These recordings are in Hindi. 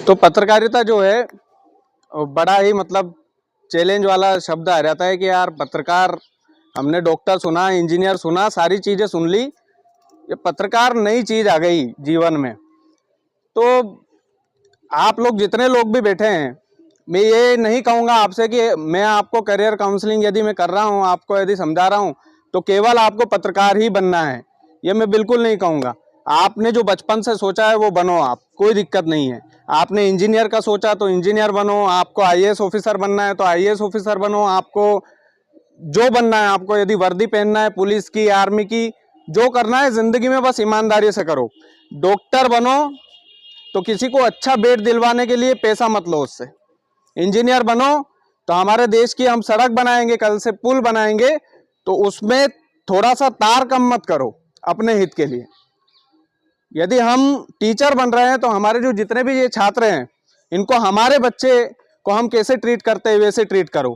तो पत्रकारिता जो है बड़ा ही मतलब चैलेंज वाला शब्द आ जाता है कि यार पत्रकार, हमने डॉक्टर सुना, इंजीनियर सुना, सारी चीज़ें सुन ली, ये पत्रकार नई चीज़ आ गई जीवन में। तो आप लोग जितने लोग भी बैठे हैं, मैं ये नहीं कहूँगा आपसे कि मैं आपको करियर काउंसलिंग यदि मैं कर रहा हूँ, आपको यदि समझा रहा हूँ, तो केवल आपको पत्रकार ही बनना है, ये मैं बिल्कुल नहीं कहूँगा। आपने जो बचपन से सोचा है वो बनो आप, कोई दिक्कत नहीं है। आपने इंजीनियर का सोचा तो इंजीनियर बनो, आपको आईएएस ऑफिसर बनना है तो आईएएस ऑफिसर बनो, आपको जो बनना है, आपको यदि वर्दी पहनना है पुलिस की, आर्मी की, जो करना है जिंदगी में बस ईमानदारी से करो। डॉक्टर बनो तो किसी को अच्छा बेड दिलवाने के लिए पैसा मत लो उससे। इंजीनियर बनो तो हमारे देश की हम सड़क बनाएंगे, कल से पुल बनाएंगे, तो उसमें थोड़ा सा तार कम मत करो अपने हित के लिए। यदि हम टीचर बन रहे हैं तो हमारे जो जितने भी ये छात्र हैं, इनको हमारे बच्चे को हम कैसे ट्रीट करते हैं वैसे ट्रीट करो,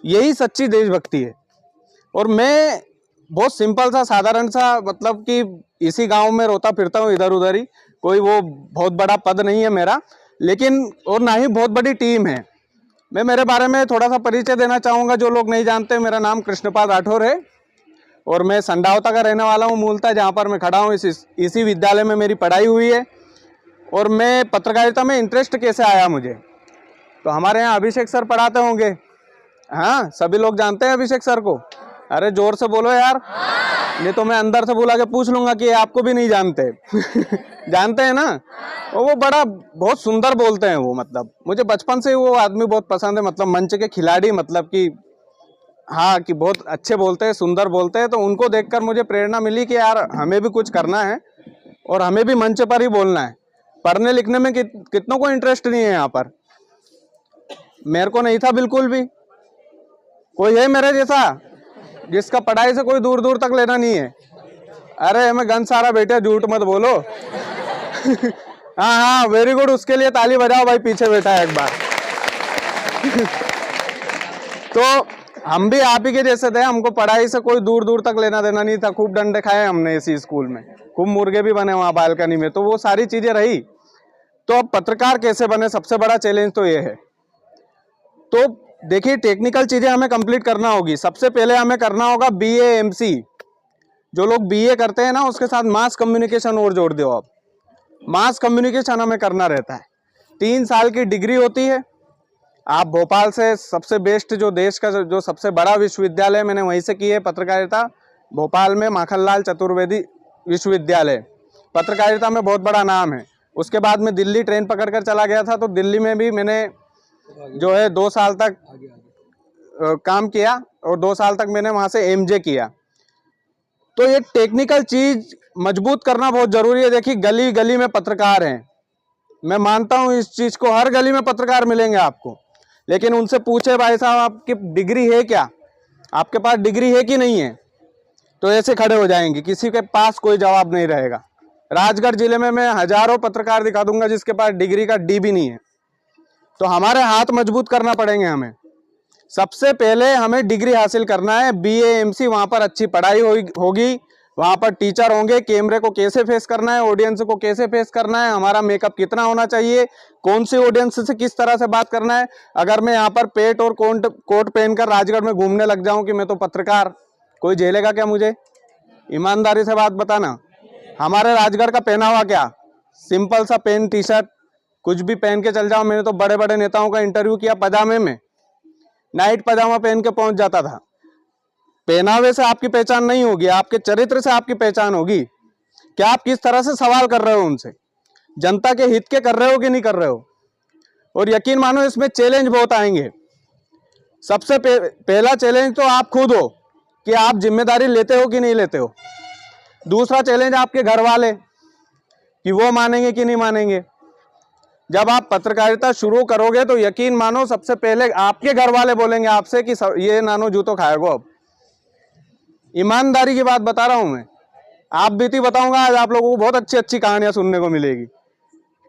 यही सच्ची देशभक्ति है। और मैं बहुत सिंपल सा, साधारण सा, मतलब कि इसी गांव में रोता फिरता हूँ इधर उधर ही, कोई वो बहुत बड़ा पद नहीं है मेरा, लेकिन और ना ही बहुत बड़ी टीम है। मैं मेरे बारे में थोड़ा सा परिचय देना चाहूँगा, जो लोग नहीं जानते। मेरा नाम कृष्णपाल राठौर है और मैं संडावता का रहने वाला हूँ मूलतः, जहाँ पर मैं खड़ा हूँ इसी विद्यालय में मेरी पढ़ाई हुई है। और मैं पत्रकारिता में इंटरेस्ट कैसे आया मुझे, तो हमारे यहाँ अभिषेक सर पढ़ाते होंगे, हाँ सभी लोग जानते हैं अभिषेक सर को। अरे जोर से बोलो यार, नहीं तो मैं अंदर से बुला के पूछ लूंगा कि आपको भी नहीं जानते। जानते हैं ना, वो बड़ा बहुत सुंदर बोलते हैं वो, मतलब मुझे बचपन से वो आदमी बहुत पसंद है, मतलब मंच के खिलाड़ी, मतलब कि हाँ कि बहुत अच्छे बोलते हैं, सुंदर बोलते हैं। तो उनको देखकर मुझे प्रेरणा मिली कि यार हमें भी कुछ करना है और हमें भी मंच पर ही बोलना है। पढ़ने लिखने में कितनों को इंटरेस्ट नहीं है यहाँ पर, मेरे को नहीं था बिल्कुल भी। कोई है मेरे जैसा जिसका पढ़ाई से कोई दूर दूर तक लेना नहीं है? अरे हमें गन सारा बेटे, झूठ मत बोलो। हाँ हाँ, वेरी गुड, उसके लिए ताली बजाओ भाई, पीछे बैठा है एक बार। तो हम भी आप ही के जैसे थे, हमको पढ़ाई से कोई दूर दूर तक लेना देना नहीं था। खूब डंडे खाए हमने इसी स्कूल में, खूब मुर्गे भी बने वहां बालकनी में, तो वो सारी चीजें रही। तो अब पत्रकार कैसे बने, सबसे बड़ा चैलेंज तो ये है। तो देखिए, टेक्निकल चीजें हमें कंप्लीट करना होगी। सबसे पहले हमें करना होगा बीए एमसी। जो लोग बीए करते हैं ना, उसके साथ मास कम्युनिकेशन और जोड़ दो आप। मास कम्युनिकेशन हमें करना रहता है। 3 साल की डिग्री होती है। आप भोपाल से सबसे बेस्ट, जो देश का जो सबसे बड़ा विश्वविद्यालय, मैंने वहीं से की है पत्रकारिता, भोपाल में माखनलाल चतुर्वेदी विश्वविद्यालय, पत्रकारिता में बहुत बड़ा नाम है। उसके बाद मैं दिल्ली ट्रेन पकड़कर चला गया था, तो दिल्ली में भी मैंने जो है 2 साल तक काम किया और 2 साल तक मैंने वहां से एमजे किया। तो ये टेक्निकल चीज मजबूत करना बहुत जरूरी है। देखिए, गली गली में पत्रकार हैं, मैं मानता हूं इस चीज को, हर गली में पत्रकार मिलेंगे आपको, लेकिन उनसे पूछे भाई साहब आपकी डिग्री है क्या, आपके पास डिग्री है कि नहीं है, तो ऐसे खड़े हो जाएंगे, किसी के पास कोई जवाब नहीं रहेगा। राजगढ़ जिले में मैं हजारों पत्रकार दिखा दूंगा जिसके पास डिग्री का डी भी नहीं है। तो हमारे हाथ मजबूत करना पड़ेंगे हमें। सबसे पहले हमें डिग्री हासिल करना है, बीए एमसी, वहां पर अच्छी पढ़ाई होगी, वहां पर टीचर होंगे, कैमरे को कैसे फेस करना है, ऑडियंस को कैसे फेस करना है, हमारा मेकअप कितना होना चाहिए, कौन सी ऑडियंस से किस तरह से बात करना है। अगर मैं यहाँ पर पेट और कोट पहनकर राजगढ़ में घूमने लग जाऊं कि मैं तो पत्रकार, कोई झेलेगा क्या मुझे? ईमानदारी से बात बताना। हमारे राजगढ़ का पहनावा क्या, सिंपल सा पेन टी शर्ट, कुछ भी पहन के चल जाओ। मैंने तो बड़े बड़े नेताओं का इंटरव्यू किया पजामे में, नाइट पजामा पहन के पहुंच जाता था। पहनावे से आपकी पहचान नहीं होगी, आपके चरित्र से आपकी पहचान होगी। क्या आप किस तरह से सवाल कर रहे हो उनसे, जनता के हित के कर रहे हो कि नहीं कर रहे हो। और यकीन मानो इसमें चैलेंज बहुत आएंगे। सबसे पहला चैलेंज तो आप खुद हो कि आप जिम्मेदारी लेते हो कि नहीं लेते हो। दूसरा चैलेंज आपके घर वाले, कि वो मानेंगे कि नहीं मानेंगे। जब आप पत्रकारिता शुरू करोगे तो यकीन मानो सबसे पहले आपके घर वाले बोलेंगे आपसे कि ये नानो जूतो खाएगो। अब ईमानदारी की बात बता रहा हूं मैं, आप बीती बताऊंगा आज, आप लोगों को बहुत अच्छी अच्छी कहानियां सुनने को मिलेगी।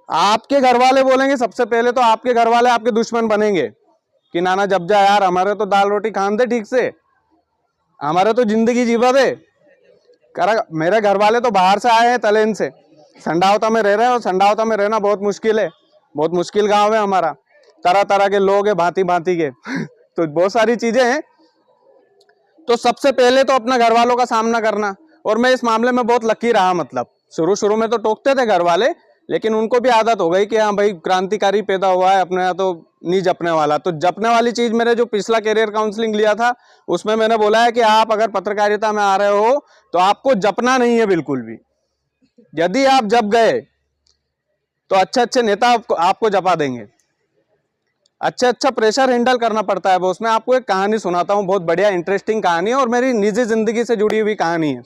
आपके घर वाले बोलेंगे सबसे पहले, तो आपके घर वाले आपके दुश्मन बनेंगे कि नाना जब जा यार, हमारे तो दाल रोटी खान दे ठीक से, हमारे तो जिंदगी जीवा दे। मेरे घर वाले तो बाहर से आए हैं, तलेन से, संडावता में रह रहे हैं, और संडावता में रहना बहुत मुश्किल है। बहुत मुश्किल गांव है हमारा, तरह तरह के लोग हैं, भांति भांति के तो बहुत सारी चीजें हैं। तो सबसे पहले तो अपना घर वालों का सामना करना, और मैं इस मामले में बहुत लकी रहा। मतलब शुरू शुरू में तो टोकते थे घर वाले, लेकिन उनको भी आदत हो गई कि हाँ भाई क्रांतिकारी पैदा हुआ है, अपने यहाँ तो नहीं जपने वाला। तो जपने वाली चीज मेरे जो पिछला कैरियर काउंसलिंग लिया था उसमें मैंने बोला है कि आप अगर पत्रकारिता में आ रहे हो तो आपको जपना नहीं है बिल्कुल भी। यदि आप जप गए तो अच्छे अच्छे नेता आपको जपा देंगे। अच्छा प्रेशर हैंडल करना पड़ता है बॉस। मैं आपको एक कहानी सुनाता हूँ, बहुत बढ़िया इंटरेस्टिंग कहानी है और मेरी निजी जिंदगी से जुड़ी हुई कहानी है।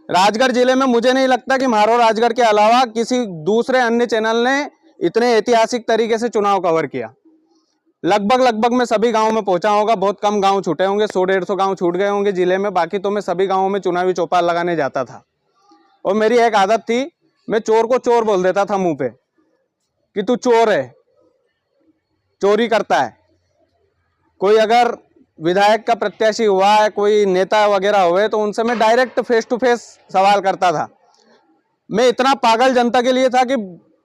राजगढ़ जिले में मुझे नहीं लगता कि मारो राजगढ़ के अलावा किसी दूसरे अन्य चैनल ने इतने ऐतिहासिक तरीके से चुनाव कवर किया। लगभग मैं सभी गांवों में पहुंचा होगा, बहुत कम गांव छूटे होंगे, 100-150 गांव छूट गए होंगे जिले में, बाकी तो मैं सभी गांवों में चुनावी चौपाल लगाने जाता था। और मेरी एक आदत थी, मैं चोर को चोर बोल देता था मुंह पे कि तू चोर है, चोरी करता है। कोई अगर विधायक का प्रत्याशी हुआ है, कोई नेता वगैरह हुए, तो उनसे मैं डायरेक्ट फेस टू फेस सवाल करता था। मैं इतना पागल जनता के लिए था कि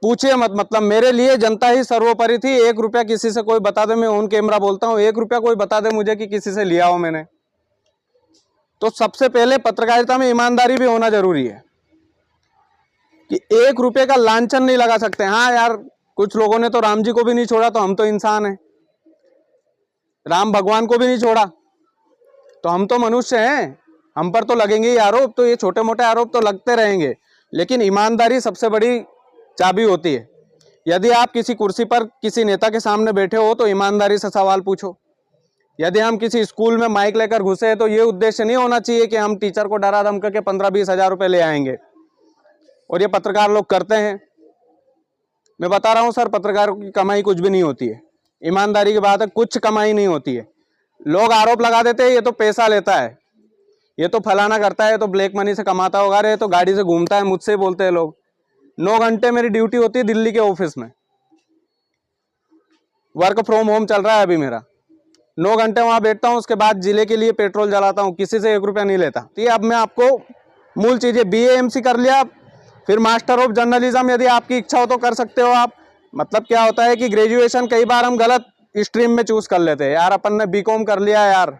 पूछिए मत। मतलब मेरे लिए जनता ही सर्वोपरि थी। 1 रुपया किसी से कोई बता दे, मैं ऑन कैमरा बोलता हूँ, 1 रुपया कोई बता दे मुझे कि किसी से लिया हो मैंने। तो सबसे पहले पत्रकारिता में ईमानदारी भी होना जरूरी है कि 1 रुपये का लांछन नहीं लगा सकते। हाँ यार, कुछ लोगों ने तो राम जी को भी नहीं छोड़ा, तो हम तो इंसान हैं। राम भगवान को भी नहीं छोड़ा, तो हम तो मनुष्य हैं, हम पर तो लगेंगे ही आरोप। तो ये छोटे मोटे आरोप तो लगते रहेंगे, लेकिन ईमानदारी सबसे बड़ी चाबी होती है। यदि आप किसी कुर्सी पर किसी नेता के सामने बैठे हो तो ईमानदारी से सवाल पूछो। यदि हम किसी स्कूल में माइक लेकर घुसे तो ये उद्देश्य नहीं होना चाहिए कि हम टीचर को डरा धमका के 15-20 हजार रुपए ले आएंगे, और ये पत्रकार लोग करते हैं। मैं बता रहा हूं सर, पत्रकारों की कमाई कुछ भी नहीं होती है। ईमानदारी की बात है, कुछ कमाई नहीं होती है। लोग आरोप लगा देते हैं ये तो पैसा लेता है, ये तो फलाना करता है, ये तो ब्लैक मनी से कमाता होगा, रे तो गाड़ी से घूमता है, मुझसे बोलते हैं लोग। 9 घंटे मेरी ड्यूटी होती है दिल्ली के ऑफिस में, वर्क फ्रॉम होम चल रहा है अभी मेरा। 9 घंटे वहां बैठता हूं, उसके बाद जिले के लिए पेट्रोल जलाता हूं, किसी से 1 रुपया नहीं लेता। तो ये अब मैं आपको मूल चीजें, BA MC कर लिया, फिर मास्टर ऑफ जर्नलिज्म यदि आपकी इच्छा हो तो कर सकते हो आप। मतलब क्या होता है कि ग्रेजुएशन कई बार हम गलत स्ट्रीम में चूज कर लेते हैं। यार अपन ने BCom कर लिया यार,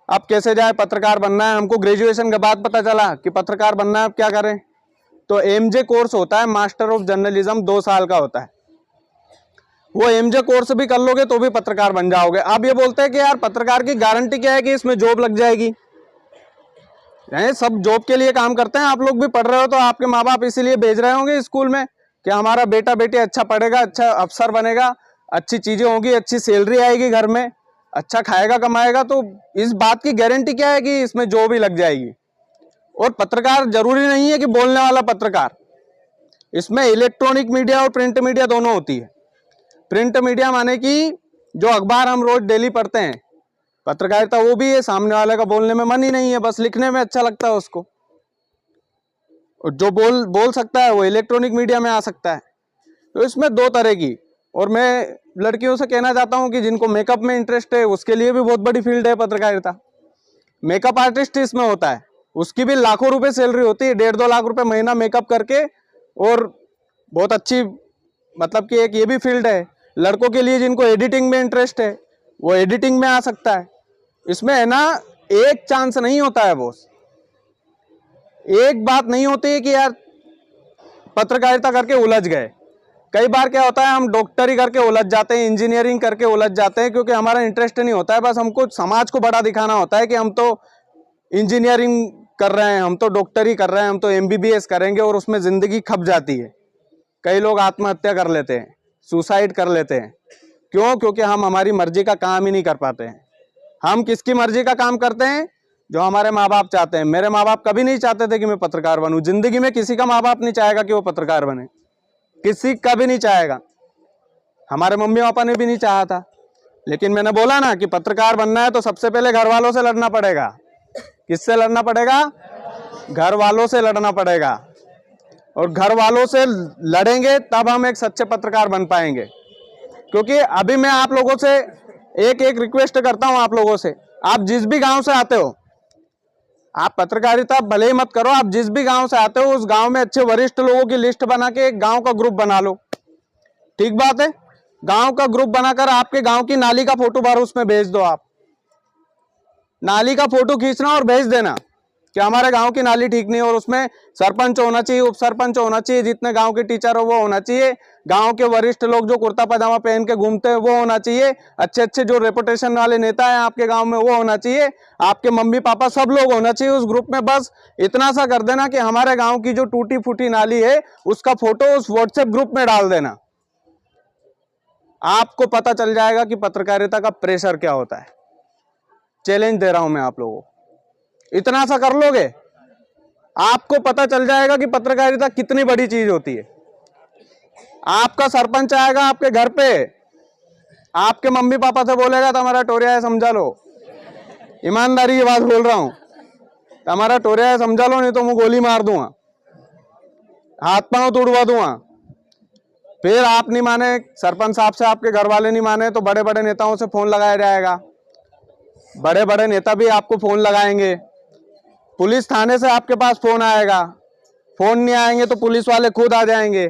अब कैसे जाए, पत्रकार बनना है हमको। ग्रेजुएशन के बाद पता चला कि पत्रकार बनना है, अब क्या करें। तो MJ कोर्स होता है, मास्टर ऑफ जर्नलिज्म, 2 साल का होता है। वो MJ कोर्स भी कर लोगे तो भी पत्रकार बन जाओगे। अब ये बोलते हैं कि यार पत्रकार की गारंटी क्या है कि इसमें जॉब लग जाएगी। सब जॉब के लिए काम करते हैं। आप लोग भी पढ़ रहे हो तो आपके माँ बाप इसीलिए भेज रहे होंगे स्कूल में कि हमारा बेटा बेटी अच्छा पढ़ेगा, अच्छा अफसर बनेगा, अच्छी चीजें होगी, अच्छी सैलरी आएगी घर में, अच्छा खाएगा कमाएगा। तो इस बात की गारंटी क्या है कि इसमें जॉब ही लग जाएगी। और पत्रकार जरूरी नहीं है कि बोलने वाला पत्रकार, इसमें इलेक्ट्रॉनिक मीडिया और प्रिंट मीडिया दोनों होती है। प्रिंट मीडिया माने कि जो अखबार हम रोज डेली पढ़ते हैं, पत्रकारिता वो भी है। सामने वाले का बोलने में मन ही नहीं है, बस लिखने में अच्छा लगता है उसको। और जो बोल सकता है वो इलेक्ट्रॉनिक मीडिया में आ सकता है। तो इसमें 2 तरह की। और मैं लड़कियों से कहना चाहता हूं कि जिनको मेकअप में इंटरेस्ट है उसके लिए भी बहुत बड़ी फील्ड है पत्रकारिता। मेकअप आर्टिस्ट इसमें होता है, उसकी भी लाखों रुपए सैलरी होती है, 1.5-2 लाख रुपए महीना मेकअप करके। और बहुत अच्छी, मतलब कि एक ये भी फील्ड है। लड़कों के लिए जिनको एडिटिंग में इंटरेस्ट है वो एडिटिंग में आ सकता है। इसमें है ना, एक चांस नहीं होता है बॉस, एक बात नहीं होती है कि यार पत्रकारिता करके उलझ गए। कई बार क्या होता है, हम डॉक्टरी करके उलझ जाते हैं, इंजीनियरिंग करके उलझ जाते हैं, क्योंकि हमारा इंटरेस्ट नहीं होता है। बस हमको समाज को बड़ा दिखाना होता है कि हम तो इंजीनियरिंग कर रहे हैं, हम तो डॉक्टरी कर रहे हैं, हम तो MBBS करेंगे, और उसमें जिंदगी खप जाती है। कई लोग आत्महत्या कर लेते हैं, सुसाइड कर लेते हैं। क्यों? क्योंकि हम हमारी मर्जी का काम ही नहीं कर पाते हैं। हम किसकी मर्जी का काम करते हैं? जो हमारे माँ बाप चाहते हैं। मेरे माँ बाप कभी नहीं चाहते थे कि मैं पत्रकार बनूं। जिंदगी में किसी का माँ बाप नहीं चाहेगा कि वो पत्रकार बने, किसी का भी नहीं चाहेगा। हमारे मम्मी पापा ने भी नहीं चाहा था। लेकिन मैंने बोला ना कि पत्रकार बनना है तो सबसे पहले घर वालों से लड़ना पड़ेगा। किससे लड़ना पड़ेगा? घर वालों से लड़ना पड़ेगा। और घर वालों से लड़ेंगे तब हम एक सच्चे पत्रकार बन पाएंगे। क्योंकि अभी मैं आप लोगों से एक रिक्वेस्ट करता हूं, आप लोगों से, आप जिस भी गांव से आते हो, आप पत्रकारिता भले ही मत करो, आप जिस भी गांव से आते हो उस गांव में अच्छे वरिष्ठ लोगों की लिस्ट बना के एक गांव का ग्रुप बना लो। ठीक बात है, गांव का ग्रुप बनाकर आपके गांव की नाली का फोटो भर उसमें भेज दो। आप नाली का फोटो खींचना और भेज देना कि हमारे गांव की नाली ठीक नहीं है, और उसमें सरपंच होना चाहिए, उप सरपंच होना चाहिए, जितने गांव के टीचर हो वो होना चाहिए, गांव के वरिष्ठ लोग जो कुर्ता पजामा पहन के घूमते हैं वो होना चाहिए, अच्छे अच्छे जो रेपुटेशन वाले नेता हैं आपके गांव में वो होना चाहिए, आपके मम्मी पापा सब लोग होना चाहिए उस ग्रुप में। बस इतना सा कर देना कि हमारे गाँव की जो टूटी फूटी नाली है उसका फोटो उस व्हाट्सएप ग्रुप में डाल देना। आपको पता चल जाएगा कि पत्रकारिता का प्रेशर क्या होता है। चैलेंज दे रहा हूं मैं आप लोगों को, इतना सा कर लोगे आपको पता चल जाएगा कि पत्रकारिता कितनी बड़ी चीज होती है। आपका सरपंच आएगा आपके घर पे, आपके मम्मी पापा से बोलेगा तुम्हारा टोरिया है समझा लो, ईमानदारी की बात बोल रहा हूं, तुम्हारा टोरिया है समझा लो, नहीं तो मैं गोली मार दूंगा, हाथ पांव तोड़वा दूंगा। फिर आप नहीं माने, सरपंच साहब से आपके घर वाले नहीं माने, तो बड़े बड़े नेताओं से फोन लगाया जाएगा, बड़े बड़े नेता भी आपको फोन लगाएंगे, पुलिस थाने से आपके पास फोन आएगा, फोन नहीं आएंगे तो पुलिस वाले खुद आ जाएंगे।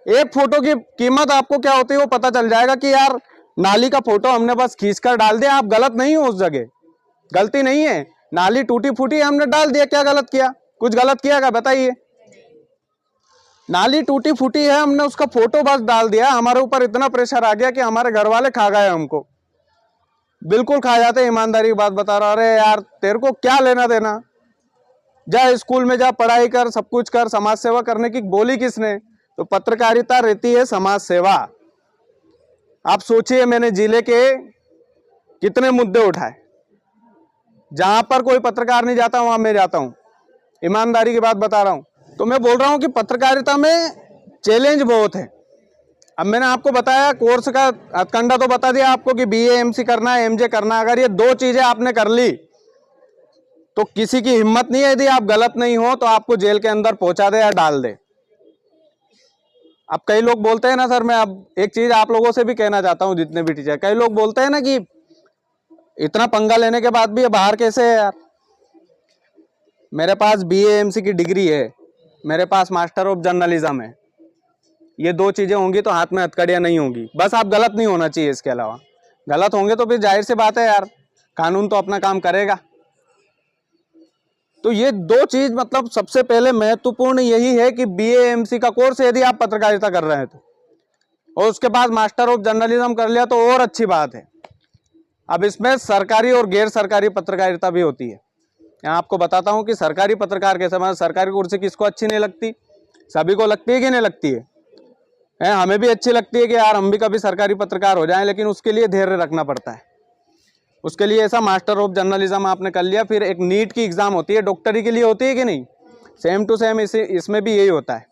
एक फोटो की कीमत आपको क्या होती है वो पता चल जाएगा कि यार नाली का फोटो हमने बस खींचकर डाल दिया, आप गलत नहीं हो, उस जगह गलती नहीं है, नाली टूटी फूटी हमने डाल दिया, क्या गलत किया? कुछ गलत किया क्या बताइए? नाली टूटी फूटी है, हमने उसका फोटो बस डाल दिया, हमारे ऊपर इतना प्रेशर आ गया कि हमारे घर वाले खा गए हमको, बिल्कुल खा जाते, ईमानदारी की बात बता रहा। अरे यार तेरे को क्या लेना देना, जा स्कूल में जा, पढ़ाई कर, सब कुछ कर, समाज सेवा करने की बोली किसने? तो पत्रकारिता रहती है समाज सेवा। आप सोचिए मैंने जिले के कितने मुद्दे उठाए, जहां पर कोई पत्रकार नहीं जाता वहां मैं जाता हूं, ईमानदारी की बात बता रहा हूं। तो मैं बोल रहा हूं कि पत्रकारिता में चैलेंज बहुत है। अब मैंने आपको बताया कोर्स का हथकंडा तो बता दिया आपको कि बीए एमसी करना है, एमजे करना है। अगर ये दो चीजें आपने कर ली तो किसी की हिम्मत नहीं है, यदि आप गलत नहीं हो तो आपको जेल के अंदर पहुंचा दे या डाल दे। अब कई लोग बोलते हैं ना सर, मैं अब एक चीज आप लोगों से भी कहना चाहता हूं, जितने भी टीचर, कई लोग बोलते हैं ना कि इतना पंगा लेने के बाद भी ये बाहर कैसे है यार। मेरे पास बीए एमसी की डिग्री है, मेरे पास मास्टर ऑफ जर्नलिज्म है, ये दो चीजें होंगी तो हाथ में हथकड़ियां नहीं होंगी। बस आप गलत नहीं होना चाहिए, इसके अलावा गलत होंगे तो फिर जाहिर सी बात है यार, कानून तो अपना काम करेगा। तो ये दो चीज मतलब सबसे पहले महत्वपूर्ण यही है कि बीए एमसी का कोर्स यदि आप पत्रकारिता कर रहे हैं तो, और उसके बाद मास्टर ऑफ जर्नलिज्म कर लिया तो और अच्छी बात है। अब इसमें सरकारी और गैर सरकारी पत्रकारिता भी होती है। यहाँ आपको बताता हूँ कि सरकारी पत्रकार कैसे, मतलब सरकारी कुर्सी किसको अच्छी नहीं लगती? सभी को लगती है कि नहीं लगती है? हमें भी अच्छी लगती है कि यार हम भी कभी सरकारी पत्रकार हो जाएं, लेकिन उसके लिए धैर्य रखना पड़ता है। उसके लिए ऐसा मास्टर ऑफ जर्नलिज्म आपने कर लिया, फिर एक नीट की एग्जाम होती है, डॉक्टरी के लिए होती है कि नहीं? सेम टू सेम इसमें भी यही होता है।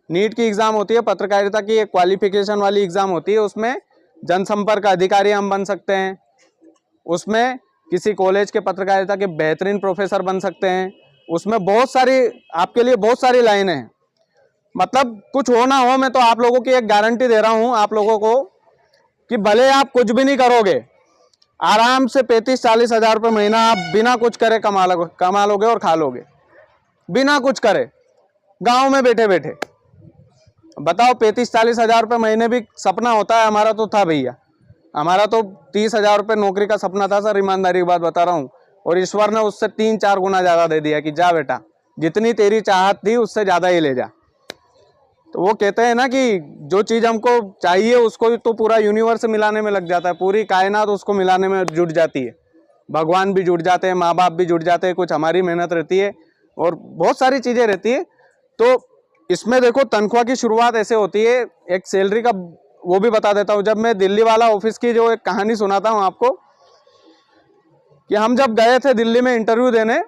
नीट की एग्जाम होती है, पत्रकारिता की एक क्वालिफिकेशन वाली एग्जाम होती है, उसमें जनसंपर्क अधिकारी हम बन सकते हैं, उसमें किसी कॉलेज के पत्रकारिता के बेहतरीन प्रोफेसर बन सकते हैं, उसमें बहुत सारी आपके लिए बहुत सारी लाइनें हैं। मतलब कुछ हो ना हो, मैं तो आप लोगों की एक गारंटी दे रहा हूं आप लोगों को कि भले आप कुछ भी नहीं करोगे, आराम से 35-40 हजार रुपये महीना आप बिना कुछ करे कमा लोगे और खा लोगे, बिना कुछ करे, गांव में बैठे बैठे। बताओ 35-40 हजार रुपये महीने भी सपना होता है, हमारा तो था भैया, हमारा तो 30 हजार रुपये नौकरी का सपना था सर, ईमानदारी की बात बता रहा हूँ, और ईश्वर ने उससे 3-4 गुना ज्यादा दे दिया कि जा बेटा जितनी तेरी चाहत थी उससे ज्यादा ही ले जा। तो वो कहते हैं ना कि जो चीज हमको चाहिए उसको तो पूरा यूनिवर्स मिलाने में लग जाता है, पूरी कायनात उसको मिलाने में जुट जाती है, भगवान भी जुट जाते हैं, माँ बाप भी जुट जाते हैं, कुछ हमारी मेहनत रहती है और बहुत सारी चीजें रहती है। तो इसमें देखो तनख्वाह की शुरुआत ऐसे होती है, एक सैलरी का वो भी बता देता हूँ। जब मैं दिल्ली वाला ऑफिस की जो एक कहानी सुनाता हूँ आपको, कि हम जब गए थे दिल्ली में इंटरव्यू देने,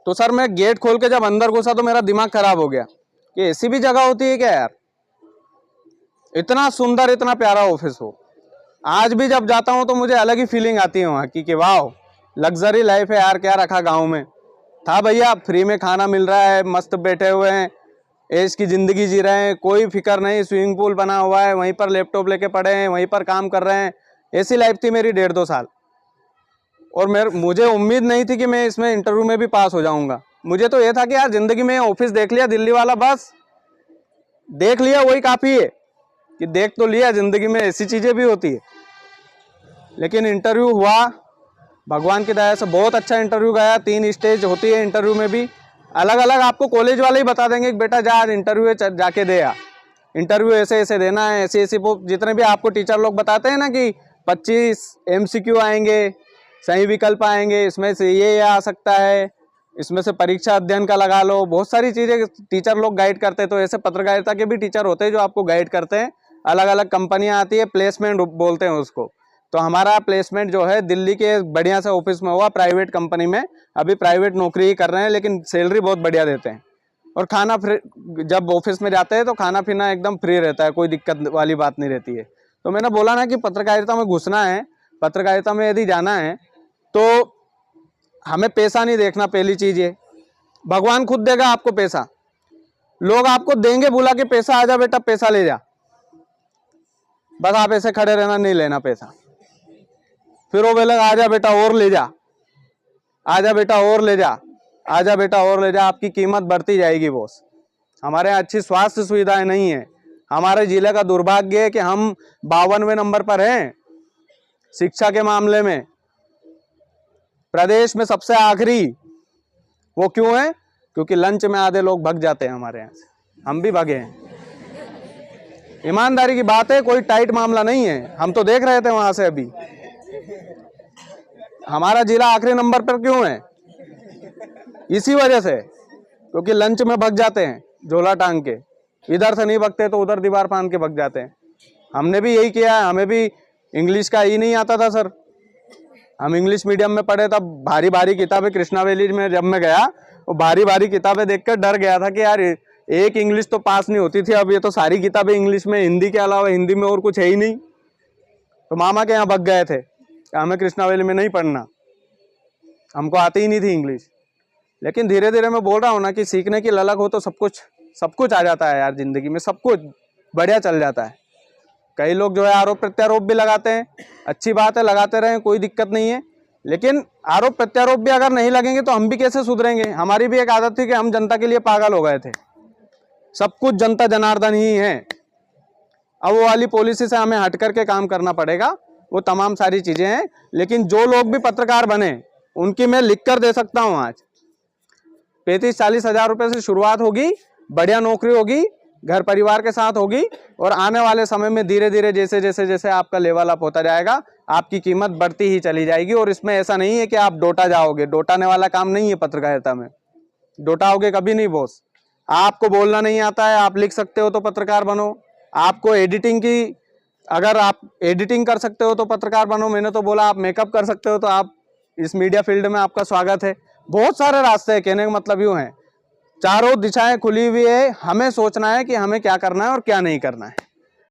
तो सर मैं गेट खोल के जब अंदर घुसा तो मेरा दिमाग खराब हो गया कि ऐसी भी जगह होती है क्या यार, इतना सुंदर इतना प्यारा ऑफिस हो। आज भी जब जाता हूं तो मुझे अलग ही फीलिंग आती है वहां की कि वाह लग्जरी लाइफ है यार, क्या रखा गांव में था भैया, फ्री में खाना मिल रहा है, मस्त बैठे हुए हैं, ऐश की जिंदगी जी रहे हैं, कोई फिक्र नहीं, स्विमिंग पूल बना हुआ है, वहीं पर लैपटॉप लेके पड़े हैं, वहीं पर काम कर रहे हैं। ऐसी लाइफ थी मेरी 1.5-2 साल, और मुझे उम्मीद नहीं थी कि मैं इसमें इंटरव्यू में भी पास हो जाऊंगा। मुझे तो ये था कि यार जिंदगी में ऑफिस देख लिया दिल्ली वाला, बस देख लिया वही काफी है। कि देख तो लिया, ज़िंदगी में ऐसी चीज़ें भी होती है। लेकिन इंटरव्यू हुआ, भगवान की दया से बहुत अच्छा इंटरव्यू गया। 3 स्टेज होती है इंटरव्यू में भी, अलग अलग आपको कॉलेज वाले ही बता देंगे कि बेटा जा आज इंटरव्यू जाके दे आ, इंटरव्यू ऐसे ऐसे देना है, ऐसे ऐसे जितने भी आपको टीचर लोग बताते हैं ना कि 25 MCQ आएंगे, सही विकल्प आएंगे, इसमें से ये आ सकता है, इसमें से परीक्षा अध्ययन का लगा लो, बहुत सारी चीज़ें टीचर लोग गाइड करते हैं। तो ऐसे पत्रकारिता के भी टीचर होते हैं जो आपको गाइड करते हैं। अलग अलग कंपनियां आती है, प्लेसमेंट बोलते हैं उसको। तो हमारा प्लेसमेंट जो है दिल्ली के बढ़िया से ऑफिस में हुआ, प्राइवेट कंपनी में। अभी प्राइवेट नौकरी ही कर रहे हैं, लेकिन सैलरी बहुत बढ़िया देते हैं। और खाना फ्री, जब ऑफिस में जाते हैं तो खाना पीना एकदम फ्री रहता है, कोई दिक्कत वाली बात नहीं रहती है। तो मैंने बोला ना कि पत्रकारिता में घुसना है, पत्रकारिता में यदि जाना है तो हमें पैसा नहीं देखना। पहली चीज़ ये, भगवान खुद देगा आपको पैसा। लोग आपको देंगे बुला के पैसा, आजा बेटा पैसा ले जा, बस आप ऐसे खड़े रहना, नहीं लेना पैसा। फिर वो बोलेगा आजा बेटा और ले जा, आजा बेटा और ले जा, आजा बेटा और ले जा। आपकी कीमत बढ़ती जाएगी बॉस। हमारे यहाँ अच्छी स्वास्थ्य सुविधाएं नहीं है। हमारे जिले का दुर्भाग्य है कि हम 52वें नंबर पर हैं शिक्षा के मामले में, प्रदेश में सबसे आखिरी। वो क्यों है? क्योंकि लंच में आधे लोग भाग जाते हैं हमारे यहाँ से, हम भी भागे हैं। ईमानदारी की बात है, कोई टाइट मामला नहीं है। हम तो देख रहे थे वहां से, अभी हमारा जिला आखिरी नंबर पर क्यों है? इसी वजह से, क्योंकि लंच में भाग जाते हैं झोला टांग के, इधर से नहीं भागते तो उधर दीवार फान के भाग जाते हैं। हमने भी यही किया है। हमें भी इंग्लिश का ही नहीं आता था सर, हम इंग्लिश मीडियम में पढ़े। तब भारी भारी किताबें कृष्णा वैली में जब मैं गया, वो भारी भारी किताबें देखकर डर गया था कि यार एक इंग्लिश तो पास नहीं होती थी, अब ये तो सारी किताबें इंग्लिश में, हिंदी के अलावा हिंदी में और कुछ है ही नहीं। तो मामा के यहाँ भाग गए थे, हमें कृष्णा वैली में नहीं पढ़ना, हमको आती ही नहीं थी इंग्लिश। लेकिन धीरे धीरे मैं बोल रहा हूँ ना कि सीखने की ललक हो तो सब कुछ आ जाता है यार, जिंदगी में सब कुछ बढ़िया चल जाता है। कई लोग जो है आरोप प्रत्यारोप भी लगाते हैं, अच्छी बात है, लगाते रहें, कोई दिक्कत नहीं है। लेकिन आरोप प्रत्यारोप भी अगर नहीं लगेंगे तो हम भी कैसे सुधरेंगे? हमारी भी एक आदत थी कि हम जनता के लिए पागल हो गए थे, सब कुछ जनता जनार्दन ही है। अब वो वाली पॉलिसी से हमें हट करके काम करना पड़ेगा, वो तमाम सारी चीजें हैं। लेकिन जो लोग भी पत्रकार बने उनकी मैं लिख कर दे सकता हूँ, आज 35-40 हज़ार रुपये से शुरुआत होगी, बढ़िया नौकरी होगी, घर परिवार के साथ होगी। और आने वाले समय में धीरे धीरे जैसे जैसे जैसे आपका लेवल अप होता जाएगा, आपकी कीमत बढ़ती ही चली जाएगी। और इसमें ऐसा नहीं है कि आप डोटा जाओगे, डोटाने वाला काम नहीं है पत्रकारिता में। डोटाओगे कभी नहीं बॉस। आपको बोलना नहीं आता है, आप लिख सकते हो तो पत्रकार बनो। आपको एडिटिंग की, अगर आप एडिटिंग कर सकते हो तो पत्रकार बनो। मैंने तो बोला आप मेकअप कर सकते हो तो आप इस मीडिया फील्ड में आपका स्वागत है। बहुत सारे रास्ते हैं, कहने का मतलब यूँ है, चारों दिशाएं खुली हुई है। हमें सोचना है कि हमें क्या करना है और क्या नहीं करना है।